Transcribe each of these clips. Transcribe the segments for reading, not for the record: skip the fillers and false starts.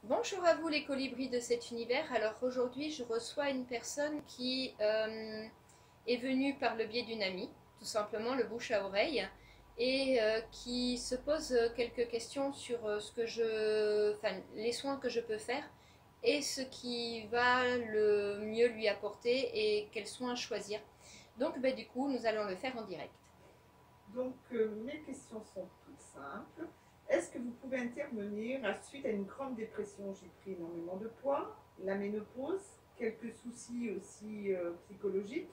Bonjour à vous les colibris de cet univers. Alors aujourd'hui je reçois une personne qui est venue par le biais d'une amie, tout simplement le bouche à oreille, et qui se pose quelques questions sur les soins que je peux faire et ce qui va le mieux lui apporter et quels soins choisir. Donc du coup nous allons le faire en direct. Mes questions sont toutes simples. Est-ce que vous pouvez intervenir suite à une grande dépression? J'ai pris énormément de poids, la ménopause, quelques soucis aussi psychologiques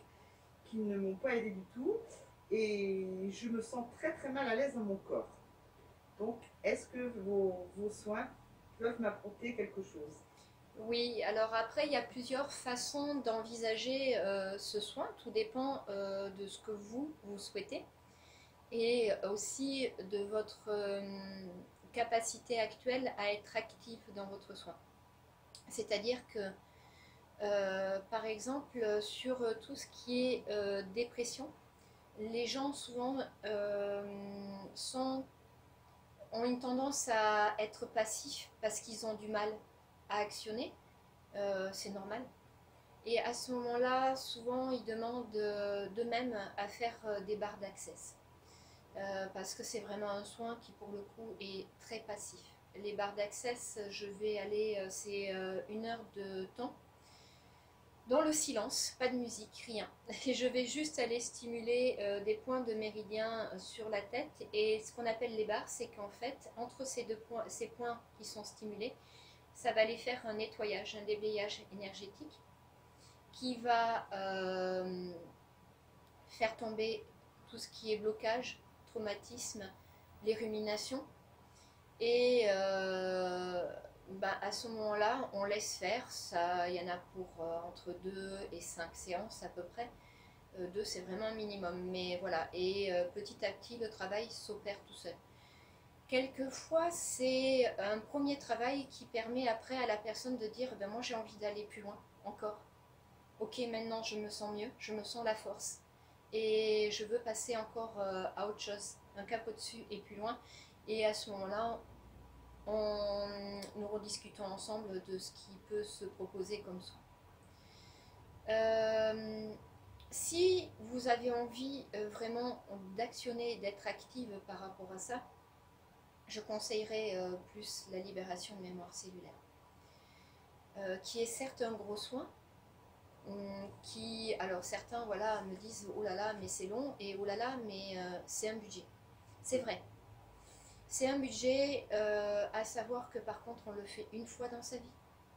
qui ne m'ont pas aidé du tout et je me sens très très mal à l'aise dans mon corps. Donc, est-ce que vos soins peuvent m'apporter quelque chose? Oui, alors après, il y a plusieurs façons d'envisager ce soin. Tout dépend de ce que vous souhaitez et aussi de votre capacité actuelle à être actif dans votre soin. C'est-à-dire que, par exemple, sur tout ce qui est dépression, les gens souvent sont, ont une tendance à être passifs parce qu'ils ont du mal à actionner. C'est normal. Et à ce moment-là, souvent, ils demandent d'eux-mêmes à faire des barres d'accès. Parce que c'est vraiment un soin qui, pour le coup, est très passif. Les barres d'accès, je vais aller, c'est 1 heure de temps dans le silence, pas de musique, rien. Et je vais juste aller stimuler des points de méridien sur la tête. Et ce qu'on appelle les barres, c'est qu'en fait, entre ces points qui sont stimulés, ça va aller faire un nettoyage, un déblayage énergétique qui va faire tomber tout ce qui est blocage, traumatisme, les ruminations. Et à ce moment-là, on laisse faire. Ça, il y en a pour entre 2 et 5 séances à peu près. 2, c'est vraiment un minimum. Mais voilà. Et petit à petit, le travail s'opère tout seul. Quelquefois, c'est un premier travail qui permet après à la personne de dire moi j'ai envie d'aller plus loin encore. Ok, maintenant je me sens mieux, je me sens la force et je veux passer encore à autre chose, un cap au-dessus et plus loin. Et à ce moment-là, nous rediscutons ensemble de ce qui peut se proposer comme soin. Euh, Si vous avez envie vraiment d'actionner, d'être active par rapport à ça, je conseillerais plus la libération de mémoire cellulaire, qui est certes un gros soin, alors certains voilà, me disent oh là là, mais c'est long, et oh là là, mais c'est un budget. C'est vrai, c'est un budget, à savoir que par contre, on le fait une fois dans sa vie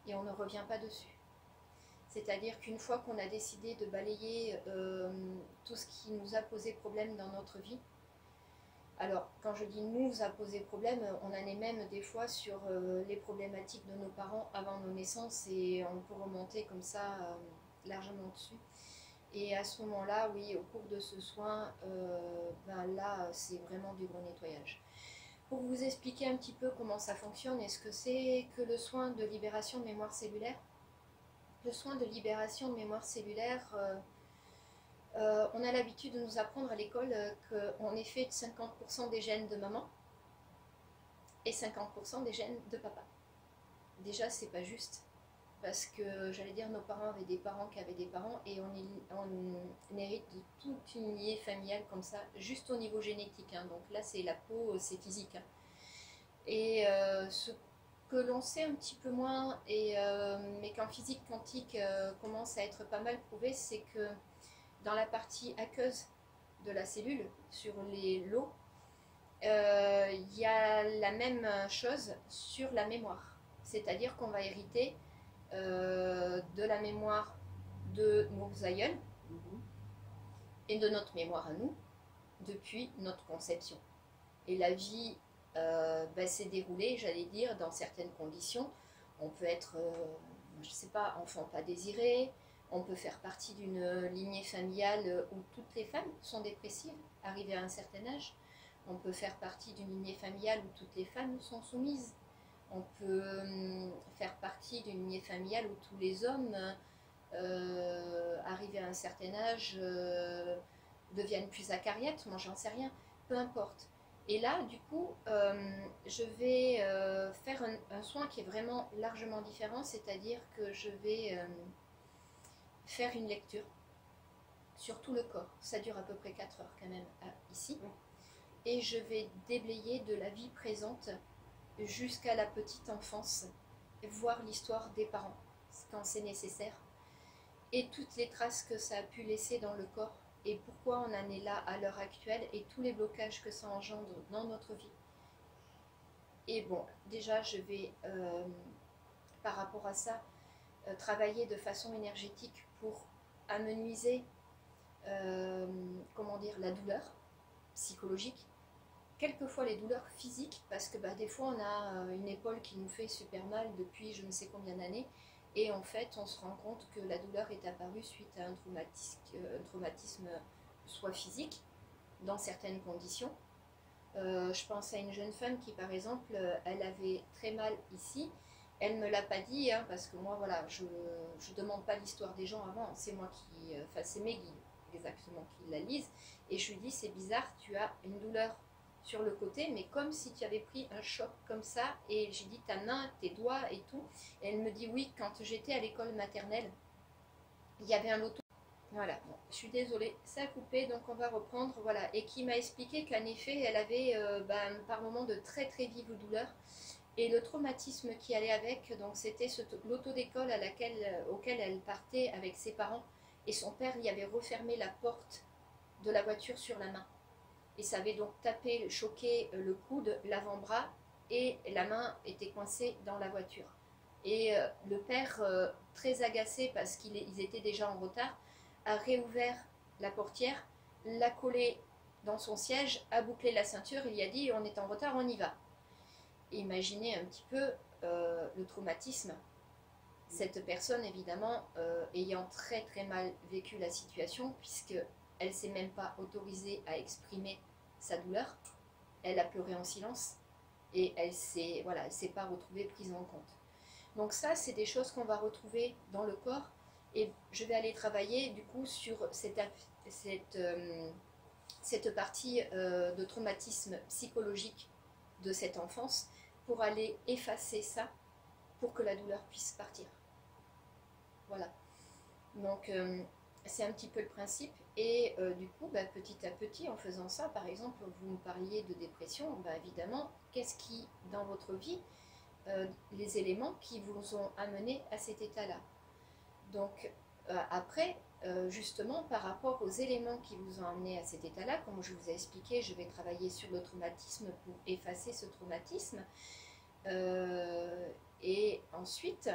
et on ne revient pas dessus. C'est-à-dire qu'une fois qu'on a décidé de balayer tout ce qui nous a posé problème dans notre vie, alors quand je dis nous a posé problème, on en est même des fois sur les problématiques de nos parents avant nos naissances et on peut remonter comme ça largement dessus. Et à ce moment-là, oui, au cours de ce soin, là, c'est vraiment du gros nettoyage. Pour vous expliquer un petit peu comment ça fonctionne et ce que c'est que le soin de libération de mémoire cellulaire, le soin de libération de mémoire cellulaire, on a l'habitude de nous apprendre à l'école qu'on est fait de 50% des gènes de maman et 50% des gènes de papa. Déjà, c'est pas juste. Parce que j'allais dire, nos parents avaient des parents qui avaient des parents et on hérite de toute une lignée familiale comme ça, juste au niveau génétique. Hein. Donc là, c'est la peau, c'est physique. Hein. Et ce que l'on sait un petit peu moins, mais qu'en physique quantique commence à être pas mal prouvé, c'est que dans la partie aqueuse de la cellule, sur les lots, il y a la même chose sur la mémoire. C'est-à-dire qu'on va hériter de la mémoire de nos aïeuls et de notre mémoire à nous depuis notre conception. Et la vie s'est déroulée, j'allais dire, dans certaines conditions. On peut être, je ne sais pas, enfant pas désiré, on peut faire partie d'une lignée familiale où toutes les femmes sont dépressives, arrivées à un certain âge. On peut faire partie d'une lignée familiale où toutes les femmes sont soumises. On peut faire partie d'une lignée familiale où tous les hommes, arrivés à un certain âge, deviennent plus acariâtres, moi j'en sais rien, peu importe. Et là, du coup, je vais faire un soin qui est vraiment largement différent, c'est-à-dire que je vais faire une lecture sur tout le corps. Ça dure à peu près 4 heures quand même ici. Et je vais déblayer de la vie présente jusqu'à la petite enfance, voir l'histoire des parents quand c'est nécessaire, et toutes les traces que ça a pu laisser dans le corps, et pourquoi on en est là à l'heure actuelle, et tous les blocages que ça engendre dans notre vie. Et bon, déjà je vais, par rapport à ça, travailler de façon énergétique pour amenuiser comment dire, la douleur psychologique, quelquefois les douleurs physiques, parce que des fois on a une épaule qui nous fait super mal depuis je ne sais combien d'années, et en fait on se rend compte que la douleur est apparue suite à un traumatisme soit physique, dans certaines conditions. Je pense à une jeune femme qui par exemple, elle avait très mal ici, elle ne me l'a pas dit, hein, parce que moi voilà, je ne demande pas l'histoire des gens avant, c'est moi qui, enfin c'est mes guides exactement qui la lisent, et je lui dis c'est bizarre, tu as une douleur sur le côté, mais comme si tu avais pris un choc comme ça, et j'ai dit ta main, tes doigts et tout, et elle me dit oui, quand j'étais à l'école maternelle, il y avait un loto. Voilà, bon, je suis désolée, ça a coupé, donc on va reprendre, voilà, et qui m'a expliqué qu'en effet, elle avait par moments de très très vives douleurs, et le traumatisme qui allait avec, donc c'était l'auto d'école auquel elle partait avec ses parents, et son père y avait refermé la porte de la voiture sur la main. Et ça avait donc tapé, choqué le coude, l'avant-bras, et la main était coincée dans la voiture. Et le père, très agacé parce qu'ils étaient déjà en retard, a réouvert la portière, l'a collé dans son siège, a bouclé la ceinture, il y a dit on est en retard, on y va. Et imaginez un petit peu le traumatisme. Cette personne, évidemment, ayant très très mal vécu la situation, puisqu'elle ne s'est même pas autorisée à exprimer sa douleur, elle a pleuré en silence, et elle ne s'est pas retrouvée prise en compte. Donc ça, c'est des choses qu'on va retrouver dans le corps, et je vais aller travailler du coup sur cette partie de traumatisme psychologique de cette enfance, pour aller effacer ça, pour que la douleur puisse partir. Voilà. Donc c'est un petit peu le principe, et du coup petit à petit, en faisant ça, par exemple vous me parliez de dépression, évidemment, qu'est-ce qui dans votre vie, les éléments qui vous ont amené à cet état-là. Donc après, justement par rapport aux éléments qui vous ont amené à cet état-là, comme je vous ai expliqué, je vais travailler sur le traumatisme pour effacer ce traumatisme, et ensuite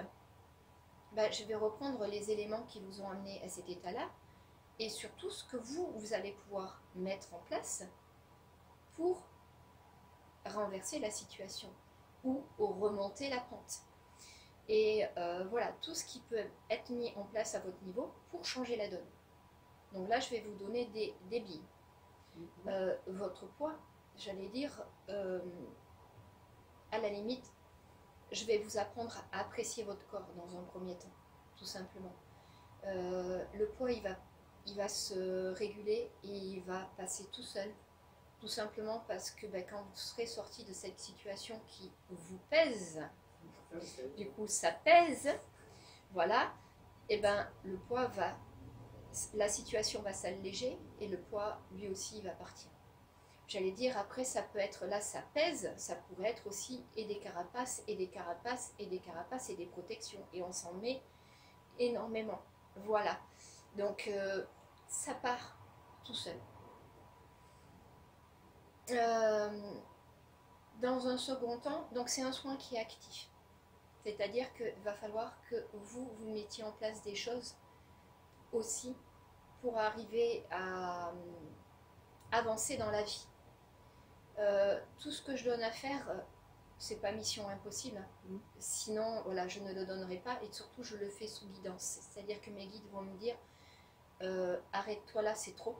je vais reprendre les éléments qui vous ont amené à cet état-là, et surtout ce que vous allez pouvoir mettre en place pour renverser la situation ou remonter la pente. Et voilà, tout ce qui peut être mis en place à votre niveau pour changer la donne. Donc là, je vais vous donner des billes. Votre poids, j'allais dire, à la limite, je vais vous apprendre à apprécier votre corps dans un premier temps, tout simplement. Le poids, il va se réguler et il va passer tout seul, tout simplement parce que quand vous serez sorti de cette situation qui vous pèse, du coup ça pèse, voilà, et le poids la situation va s'alléger, et le poids lui aussi va partir. J'allais dire, après ça peut être, là ça pèse, ça pourrait être aussi et des carapaces, et des carapaces, et des carapaces, et des protections, et on s'en met énormément, voilà. Donc ça part tout seul. Dans un second temps, donc c'est un soin qui est actif, c'est-à-dire qu'il va falloir que vous mettiez en place des choses aussi pour arriver à avancer dans la vie. Tout ce que je donne à faire, c'est pas mission impossible, sinon voilà, je ne le donnerai pas, et surtout je le fais sous guidance, c'est-à-dire que mes guides vont me dire arrête-toi là, c'est trop,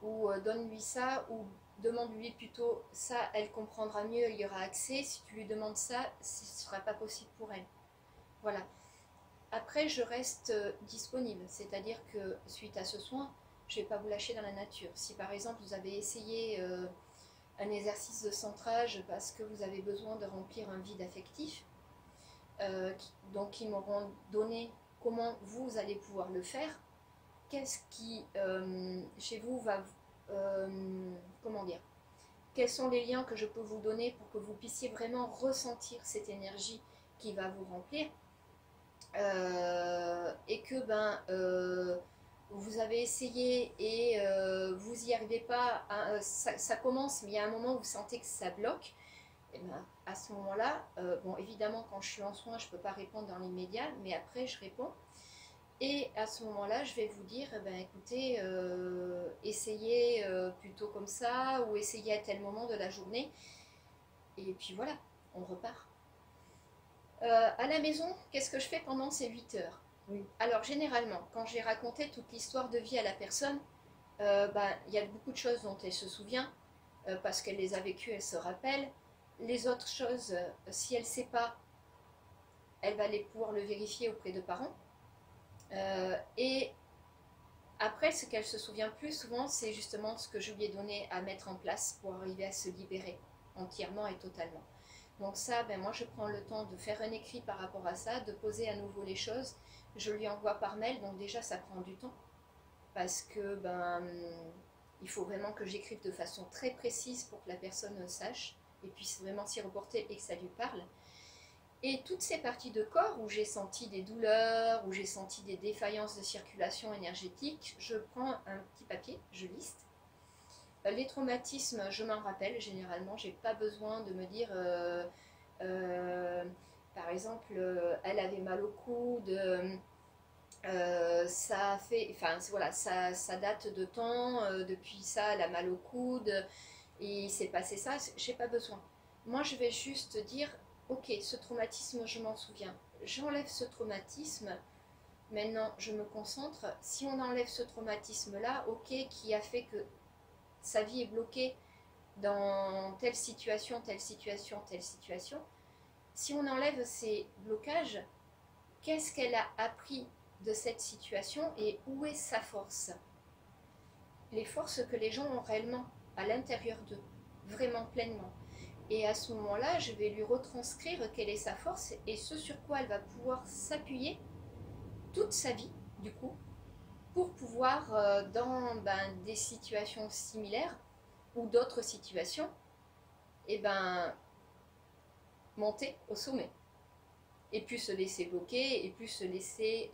ou donne-lui ça, ou demande-lui plutôt ça, elle comprendra mieux, elle y aura accès. Si tu lui demandes ça, ce ne sera pas possible pour elle. Voilà. Après, je reste disponible, c'est-à-dire que suite à ce soin, je ne vais pas vous lâcher dans la nature. Si par exemple vous avez essayé un exercice de centrage parce que vous avez besoin de remplir un vide affectif. Donc ils m'auront donné comment vous allez pouvoir le faire, qu'est-ce qui chez vous va, comment dire, quels sont les liens que je peux vous donner pour que vous puissiez vraiment ressentir cette énergie qui va vous remplir, et que vous avez essayé et vous n'y arrivez pas, ça commence mais il y a un moment où vous sentez que ça bloque. Et ben, à ce moment-là, bon, évidemment, quand je suis en soins, je ne peux pas répondre dans l'immédiat, mais après, je réponds. Et à ce moment-là, je vais vous dire, écoutez, essayez plutôt comme ça, ou essayez à tel moment de la journée. Et puis voilà, on repart. À la maison, qu'est-ce que je fais pendant ces 8 heures? Oui. Alors, généralement, quand j'ai raconté toute l'histoire de vie à la personne, il y a beaucoup de choses dont elle se souvient, parce qu'elle les a vécues, elle se rappelle. Les autres choses, si elle ne sait pas, elle va pouvoir le vérifier auprès de parents. Et après, ce qu'elle se souvient plus souvent, c'est justement ce que je lui ai donné à mettre en place pour arriver à se libérer entièrement et totalement. Donc ça, moi je prends le temps de faire un écrit par rapport à ça, de poser à nouveau les choses. Je lui envoie par mail, donc déjà ça prend du temps. Parce que il faut vraiment que j'écrive de façon très précise pour que la personne sache et puisse vraiment s'y reporter et que ça lui parle. Et toutes ces parties de corps où j'ai senti des douleurs, où j'ai senti des défaillances de circulation énergétique, je prends un petit papier, je liste. Les traumatismes, je m'en rappelle généralement, j'ai pas besoin de me dire, par exemple, elle avait mal au coude, ça fait, enfin voilà, ça date de temps, depuis ça, elle a mal au coude, et il s'est passé ça, j'ai pas besoin. Moi, je vais juste dire, ok, ce traumatisme, je m'en souviens. J'enlève ce traumatisme. Maintenant, je me concentre. Si on enlève ce traumatisme-là, ok, qui a fait que sa vie est bloquée dans telle situation, telle situation, telle situation. Si on enlève ces blocages, qu'est-ce qu'elle a appris de cette situation et où est sa force? Les forces que les gens ont réellement à l'intérieur d'eux, vraiment pleinement. Et à ce moment-là, je vais lui retranscrire quelle est sa force et ce sur quoi elle va pouvoir s'appuyer toute sa vie, du coup, pour pouvoir, dans des situations similaires ou d'autres situations, monter au sommet. Et plus se laisser bloquer, et plus se laisser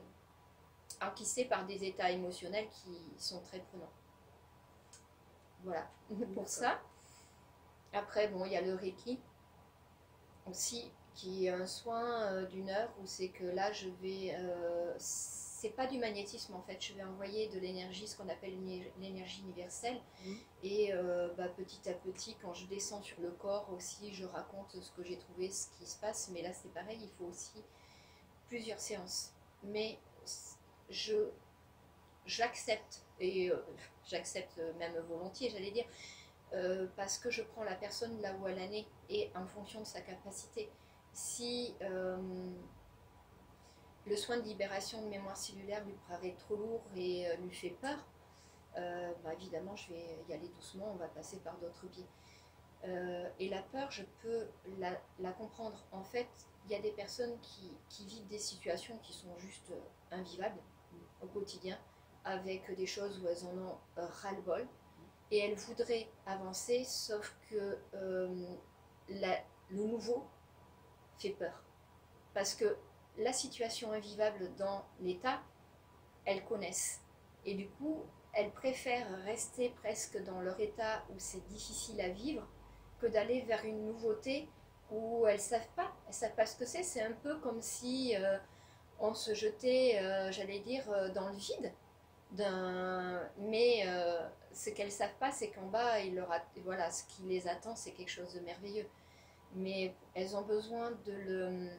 enquisser par des états émotionnels qui sont très prenants. Voilà, pour ça. Après, il y a le Reiki aussi, qui est un soin d'une heure où c'est que là, je vais... c'est pas du magnétisme en fait, je vais envoyer de l'énergie, ce qu'on appelle l'énergie universelle. Et petit à petit, quand je descends sur le corps aussi, je raconte ce que j'ai trouvé, ce qui se passe. Mais là, c'est pareil, il faut aussi plusieurs séances. Mais j'accepte, et j'accepte même volontiers, j'allais dire, parce que je prends la personne là où elle en est et en fonction de sa capacité. Si le soin de libération de mémoire cellulaire lui paraît trop lourd et lui fait peur, évidemment je vais y aller doucement, on va passer par d'autres biais. Et la peur, je peux la comprendre. En fait, il y a des personnes qui vivent des situations qui sont juste invivables au quotidien, avec des choses où elles en ont ras-le-bol, et elles voudraient avancer, sauf que le nouveau fait peur. Parce que la situation invivable dans l'état, elles connaissent. Et du coup, elles préfèrent rester presque dans leur état où c'est difficile à vivre que d'aller vers une nouveauté où elles ne savent pas. Elles ne savent pas ce que c'est. C'est un peu comme si on se jetait, j'allais dire, dans le vide. Mais ce qu'elles ne savent pas, c'est qu'en bas, voilà, ce qui les attend, c'est quelque chose de merveilleux. Mais elles ont besoin de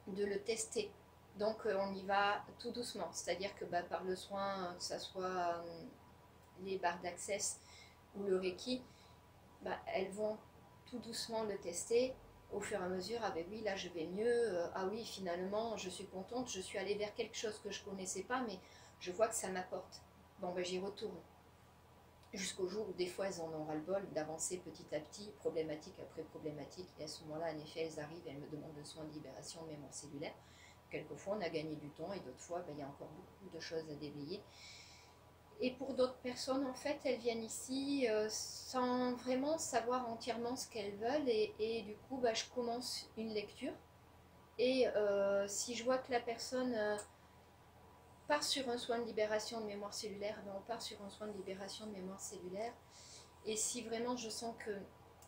le tester. Donc on y va tout doucement, c'est-à-dire que par le soin, que ce soit les barres d'accès ou le Reiki, elles vont tout doucement le tester au fur et à mesure. Ah oui, là je vais mieux, ah oui, finalement je suis contente, je suis allée vers quelque chose que je ne connaissais pas, mais je vois que ça m'apporte. Bon, j'y retourne. jusqu'au jour où des fois elles en ont ras-le-bol d'avancer petit à petit, problématique après problématique, et à ce moment-là, en effet, elles arrivent, elles me demandent de soins de libération de mémoire cellulaire. Quelquefois, on a gagné du temps, et d'autres fois, il y a encore beaucoup de choses à déveiller. Et pour d'autres personnes, en fait, elles viennent ici sans vraiment savoir entièrement ce qu'elles veulent, et du coup, je commence une lecture, et si je vois que la personne part sur un soin de libération de mémoire cellulaire, on part sur un soin de libération de mémoire cellulaire. Et si vraiment je sens que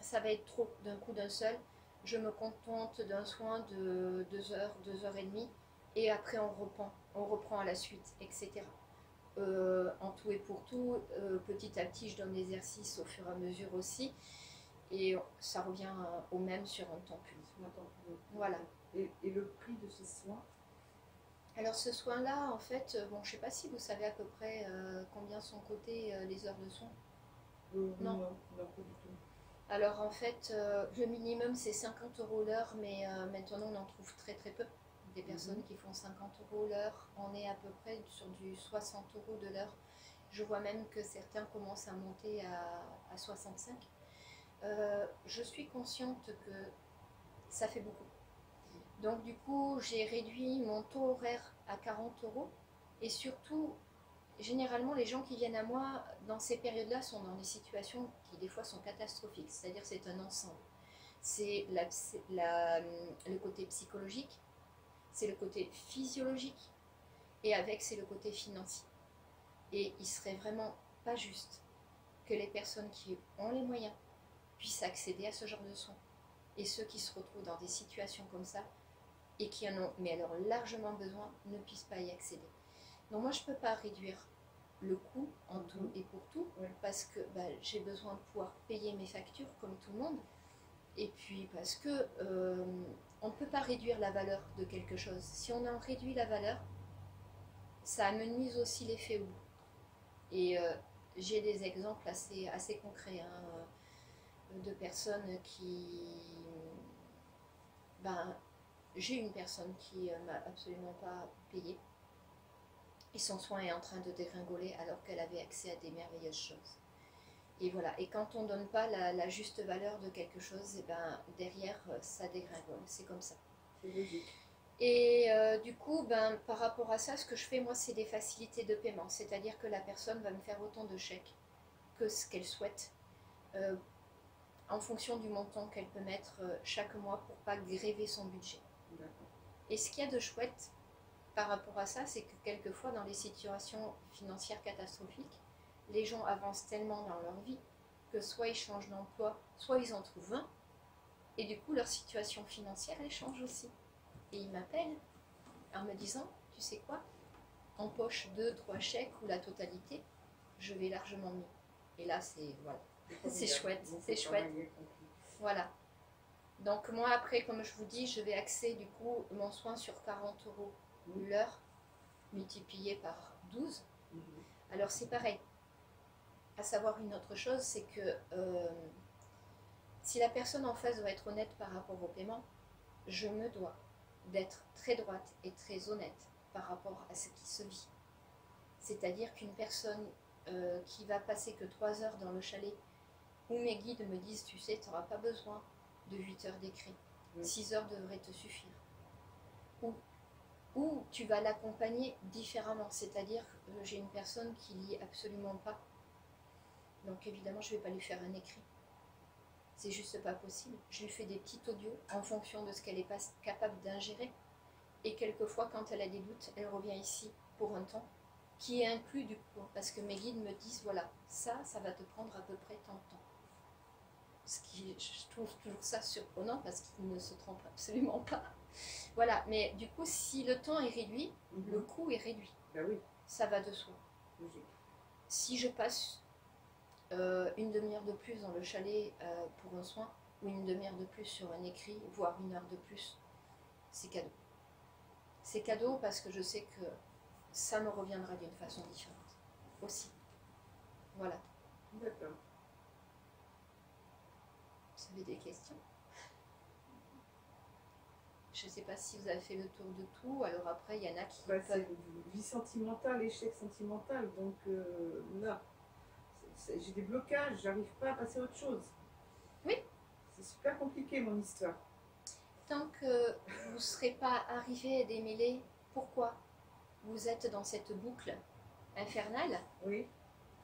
ça va être trop d'un coup d'un seul, je me contente d'un soin de 2 heures, 2 heures et demie, et après on reprend à la suite, etc. En tout et pour tout, petit à petit, je donne l'exercice au fur et à mesure aussi, et ça revient au même sur un temps plus. Voilà. Et le prix de ce soin? Alors ce soin-là, en fait, bon, je ne sais pas si vous savez à peu près combien sont cotées les heures de soins. Non, pas du tout. Alors en fait, le minimum c'est 50 € l'heure, mais maintenant on en trouve très très peu. Des personnes qui font 50 € l'heure, on est à peu près sur du 60 € de l'heure. Je vois même que certains commencent à monter à 65. Je suis consciente que ça fait beaucoup. Donc du coup, j'ai réduit mon taux horaire à 40 €. Et surtout, généralement, les gens qui viennent à moi dans ces périodes-là sont dans des situations qui des fois sont catastrophiques. C'est-à-dire c'est un ensemble. C'est le côté psychologique, c'est le côté physiologique, et avec c'est le côté financier. Et il serait vraiment pas juste que les personnes qui ont les moyens puissent accéder à ce genre de soins. Et ceux qui se retrouvent dans des situations comme ça, et qui en ont, mais alors largement besoin, ne puissent pas y accéder. Donc moi je ne peux pas réduire le coût en tout et pour tout, parce que j'ai besoin de pouvoir payer mes factures comme tout le monde, et puis parce que on ne peut pas réduire la valeur de quelque chose. Si on en réduit la valeur, ça amenuise aussi l'effet au bout. Et j'ai des exemples assez concrets de personnes qui... j'ai une personne qui m'a absolument pas payé, et son soin est en train de dégringoler alors qu'elle avait accès à des merveilleuses choses. Et voilà, et quand on ne donne pas la juste valeur de quelque chose, et derrière ça dégringole, c'est comme ça. C'est logique. Et du coup, par rapport à ça, ce que je fais moi, c'est des facilités de paiement, c'est-à-dire que la personne va me faire autant de chèques que ce qu'elle souhaite, en fonction du montant qu'elle peut mettre chaque mois pour pas gréver son budget. D'accord. Et ce qu'il y a de chouette par rapport à ça, c'est que quelquefois dans les situations financières catastrophiques, les gens avancent tellement dans leur vie que soit ils changent d'emploi, soit ils en trouvent un, et du coup leur situation financière elle change aussi. Et ils m'appellent en me disant, tu sais quoi, empoche 2-3 chèques ou la totalité, je vais largement mieux. Et là c'est voilà, c'est chouette, c'est chouette. Voilà. Donc moi après, comme je vous dis, je vais axer du coup mon soin sur 40 € l'heure, multiplié par 12. Alors c'est pareil. À savoir une autre chose, c'est que si la personne en face doit être honnête par rapport au paiement, je me dois d'être très droite et très honnête par rapport à ce qui se vit. C'est-à-dire qu'une personne qui va passer que 3 heures dans le chalet, où mes guides me disent, tu sais, tu n'auras pas besoin de 8 heures d'écrit, 6 heures devraient te suffire. Ou tu vas l'accompagner différemment, c'est-à-dire que j'ai une personne qui lit absolument pas, donc évidemment je ne vais pas lui faire un écrit, c'est juste pas possible. Je lui fais des petits audios en fonction de ce qu'elle est pas capable d'ingérer, et quelquefois quand elle a des doutes, elle revient ici pour un temps qui est inclus du coup, parce que mes guides me disent voilà, ça va te prendre à peu près tant de temps. Ce qui, je trouve toujours ça surprenant parce qu'ils ne se trompent absolument pas. Voilà, mais du coup, si le temps est réduit, le coût est réduit. Oui. Ça va de soi. Logique. Si je passe une demi-heure de plus dans le chalet pour un soin, ou une demi-heure de plus sur un écrit, voire 1 heure de plus, c'est cadeau. C'est cadeau parce que je sais que ça me reviendra d'une façon différente aussi. Voilà. D'accord. Vous avez des questions? Je ne sais pas si vous avez fait le tour de tout. Alors après, il y en a qui C'est vie sentimentale, échec sentimental. Donc là, j'ai des blocages, j'arrive pas à passer à autre chose. Oui. C'est super compliqué mon histoire. Tant que vous ne serez pas arrivé à démêler pourquoi vous êtes dans cette boucle infernale, Oui,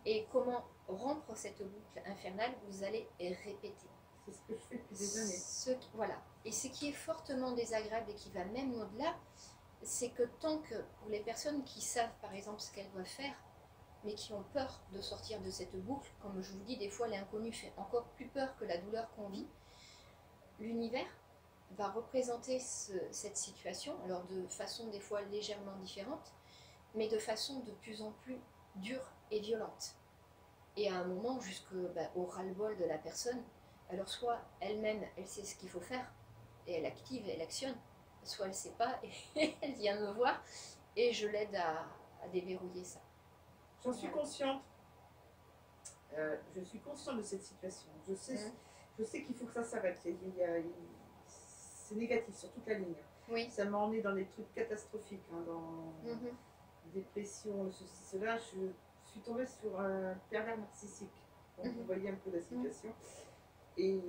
et comment rompre cette boucle infernale, vous allez répéter. c'est ce que je fais depuis des années. Voilà. Et ce qui est fortement désagréable et qui va même au-delà, c'est que tant que pour les personnes qui savent par exemple ce qu'elles doivent faire, mais qui ont peur de sortir de cette boucle, comme je vous dis, des fois l'inconnu fait encore plus peur que la douleur qu'on vit, l'univers va représenter cette situation, alors de façon des fois légèrement différente, mais de façon de plus en plus dure et violente. Et à un moment, jusqu'au ras-le-bol de la personne, alors soit elle-même, elle sait ce qu'il faut faire, et elle active, elle actionne, soit elle ne sait pas, et elle vient me voir, et je l'aide à déverrouiller ça. J'en suis consciente. Je suis consciente de cette situation. Je sais qu'il faut que ça s'arrête. C'est négatif sur toute la ligne. Oui. Ça m'a emmené dans des trucs catastrophiques, hein, dans dépression, ceci, cela. Je suis tombée sur un pervers narcissique. Donc vous voyez un peu la situation. Et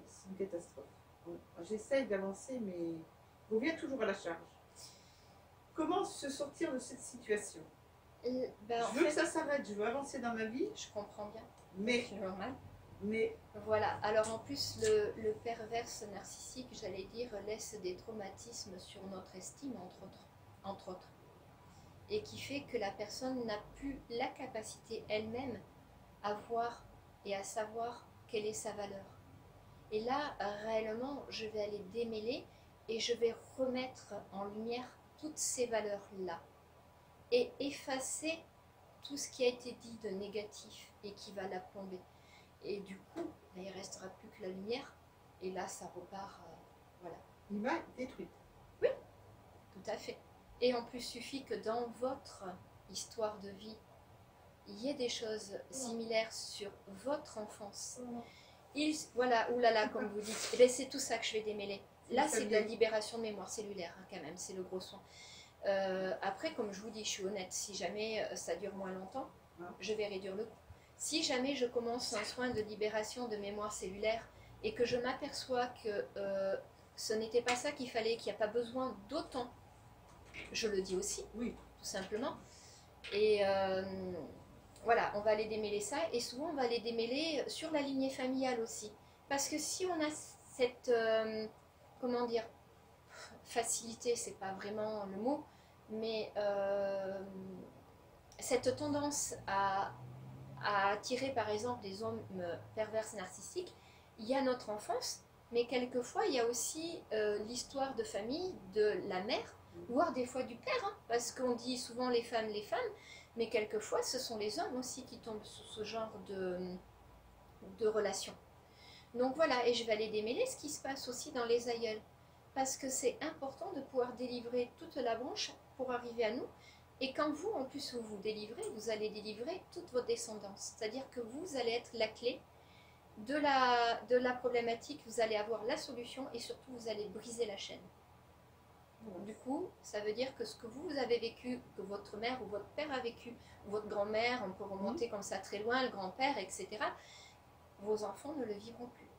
c'est une catastrophe. J'essaye d'avancer, mais on revient toujours à la charge. Comment se sortir de cette situation? Je veux que ça s'arrête, je veux avancer dans ma vie. Je comprends bien. Mais c'est normal. Mais voilà, alors en plus le perverse narcissique, j'allais dire, laisse des traumatismes sur notre estime, entre autres. Et qui fait que la personne n'a plus la capacité elle-même à voir et à savoir quelle est sa valeur. Et là, réellement, je vais aller démêler et je vais remettre en lumière toutes ces valeurs-là. Et effacer tout ce qui a été dit de négatif et qui va la plomber. Et du coup, il ne restera plus que la lumière. Et là, ça repart. Voilà. Il va détruite. Oui, tout à fait. Et en plus, il suffit que dans votre histoire de vie, il y ait des choses similaires sur votre enfance. Voilà, oulala, comme vous dites. Et bien, c'est tout ça que je vais démêler. Là, c'est de la libération de mémoire cellulaire, hein, quand même. C'est le gros soin. Après, comme je vous dis, je suis honnête. Si jamais ça dure moins longtemps, je vais réduire le coût. Si jamais je commence un soin de libération de mémoire cellulaire et que je m'aperçois que ce n'était pas ça qu'il fallait, qu'il n'y a pas besoin d'autant, je le dis aussi, oui, tout simplement. Et voilà, on va aller démêler ça. Et souvent, on va les démêler sur la lignée familiale aussi. Parce que si on a cette, comment dire, facilité, c'est pas vraiment le mot, mais cette tendance à attirer par exemple des hommes pervers narcissiques, il y a notre enfance, mais quelquefois il y a aussi l'histoire de famille de la mère, voire des fois du père, hein, parce qu'on dit souvent les femmes, mais quelquefois ce sont les hommes aussi qui tombent sous ce genre de relations. Donc voilà, et je vais aller démêler ce qui se passe aussi dans les aïeuls, parce que c'est important de pouvoir délivrer toute la branche pour arriver à nous. Et quand vous, en plus, vous délivrez, vous allez délivrer toute votre descendance. C'est-à-dire que vous allez être la clé de la problématique, vous allez avoir la solution et surtout, vous allez briser la chaîne. Du coup, ça veut dire que ce que vous avez vécu, que votre mère ou votre père a vécu, ou votre grand-mère, on peut remonter comme ça très loin, le grand-père, etc., vos enfants ne le vivront plus.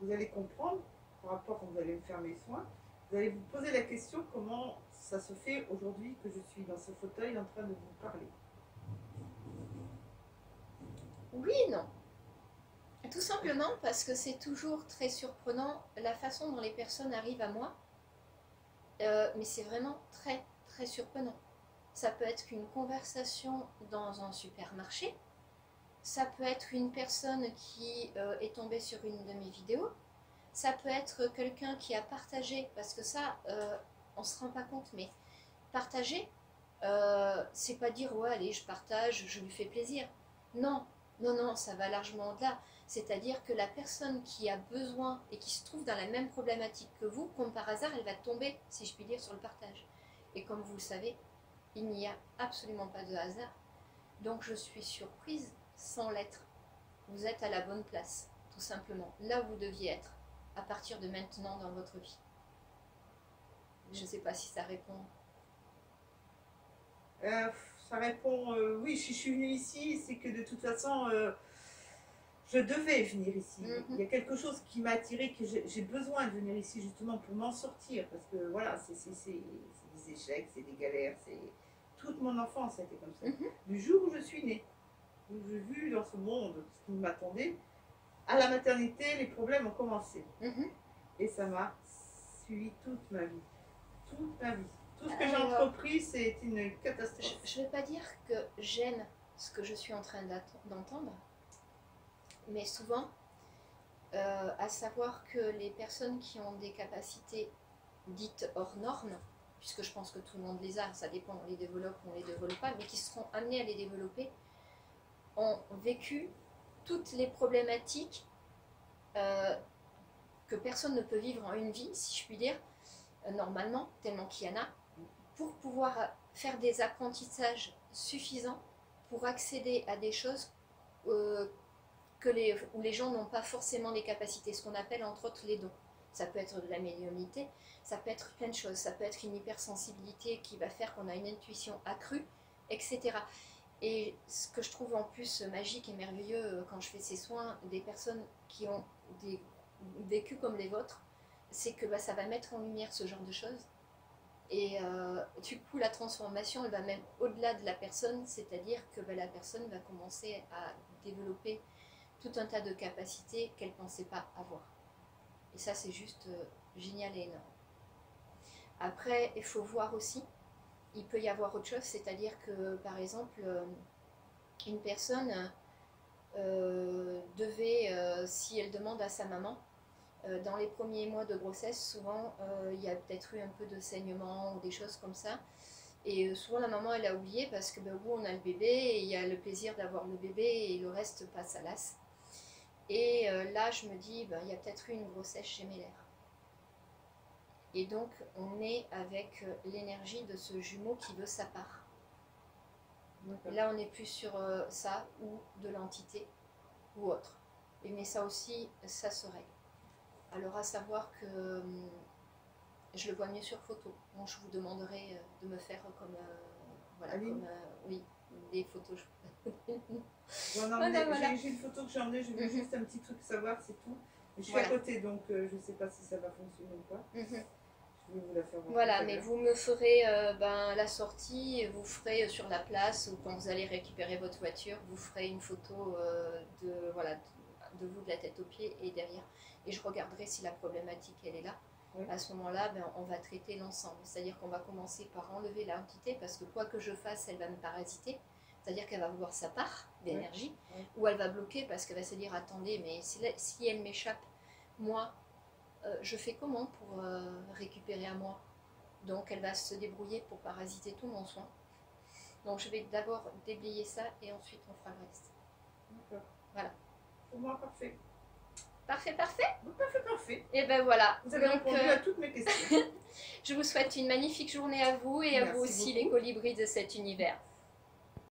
Vous allez comprendre, par rapport quand vous allez me faire mes soins, vous allez vous poser la question comment ça se fait aujourd'hui que je suis dans ce fauteuil en train de vous parler. Oui et non. Tout simplement parce que c'est toujours très surprenant la façon dont les personnes arrivent à moi. Mais c'est vraiment très, très surprenant. Ça peut être qu'une conversation dans un supermarché. Ça peut être une personne qui est tombée sur une de mes vidéos. Ça peut être quelqu'un qui a partagé, parce que ça, on ne se rend pas compte, mais partager, c'est pas dire ouais allez je partage, je lui fais plaisir. Non, non, non, ça va largement au-delà. C'est-à-dire que la personne qui a besoin et qui se trouve dans la même problématique que vous, comme par hasard, elle va tomber, si je puis dire, sur le partage. Et comme vous le savez, il n'y a absolument pas de hasard. Donc je suis surprise sans l'être. Vous êtes à la bonne place, tout simplement. Là où vous deviez être, à partir de maintenant dans votre vie. Je ne sais pas si ça répond. ça répond oui, si je suis venue ici, c'est que de toute façon, je devais venir ici. Il y a quelque chose qui m'a attirée, que j'ai besoin de venir ici justement pour m'en sortir. Parce que voilà, c'est des échecs, c'est des galères, c'est toute mon enfance a été comme ça. Du jour où je suis née, où j'ai vu dans ce monde ce qui m'attendait, à la maternité, les problèmes ont commencé. Et ça m'a suivi toute ma vie. Toute ma vie. Tout ce que j'ai entrepris, c'est une catastrophe. Je ne veux pas dire que j'aime ce que je suis en train d'entendre, mais souvent, à savoir que les personnes qui ont des capacités dites hors normes, puisque je pense que tout le monde les a, ça dépend, on les développe ou on ne les développe pas, mais qui seront amenés à les développer, ont vécu toutes les problématiques que personne ne peut vivre en une vie, si je puis dire, normalement, tellement qu'il y en a, pour pouvoir faire des apprentissages suffisants pour accéder à des choses où les gens n'ont pas forcément les capacités, ce qu'on appelle entre autres les dons. Ça peut être de la médiumnité, ça peut être plein de choses, ça peut être une hypersensibilité qui va faire qu'on a une intuition accrue, etc. Et ce que je trouve en plus magique et merveilleux quand je fais ces soins des personnes qui ont vécu comme les vôtres, c'est que ça va mettre en lumière ce genre de choses. Et du coup, la transformation, elle va même au-delà de la personne, c'est-à-dire que la personne va commencer à développer tout un tas de capacités qu'elle ne pensait pas avoir. Et ça, c'est juste génial et énorme. Après, il faut voir aussi, il peut y avoir autre chose, c'est-à-dire que, par exemple, une personne devait, si elle demande à sa maman, dans les premiers mois de grossesse, souvent, il y a peut-être eu un peu de saignement ou des choses comme ça. Et souvent, la maman, elle a oublié parce que on a le bébé et il y a le plaisir d'avoir le bébé et le reste passe à l'as. Et là, je me dis, il y a peut-être eu une grossesse gémellaire. Et donc, on est avec l'énergie de ce jumeau qui veut sa part. Là, on n'est plus sur ça ou de l'entité ou autre. Mais ça aussi, ça se règle. Alors, à savoir que je le vois mieux sur photo. Bon, je vous demanderai de me faire comme, oui, des photos. J'ai une photo que j'ai emmenée, je veux juste un petit truc savoir, c'est tout. Mais je suis à côté, donc je ne sais pas si ça va fonctionner ou pas. Je vais vous la faire voir. Voilà, mais vous me ferez la sortie, et vous ferez sur la place, ou quand vous allez récupérer votre voiture, vous ferez une photo de vous de la tête aux pieds et derrière. Et je regarderai si la problématique, elle est là. À ce moment-là, on va traiter l'ensemble. C'est-à-dire qu'on va commencer par enlever l'entité, parce que quoi que je fasse, elle va me parasiter. C'est-à-dire qu'elle va vouloir sa part d'énergie, ou elle va bloquer parce qu'elle va se dire, attendez, mais si elle m'échappe, moi, je fais comment pour récupérer à moi? Donc elle va se débrouiller pour parasiter tout mon soin. Donc je vais d'abord déblayer ça et ensuite on fera le reste. D'accord. Voilà. Pour moi, parfait. Parfait. Parfait. Et ben voilà. Vous avez répondu à toutes mes questions. Je vous souhaite une magnifique journée à vous et à vous aussi, les colibris de cet univers.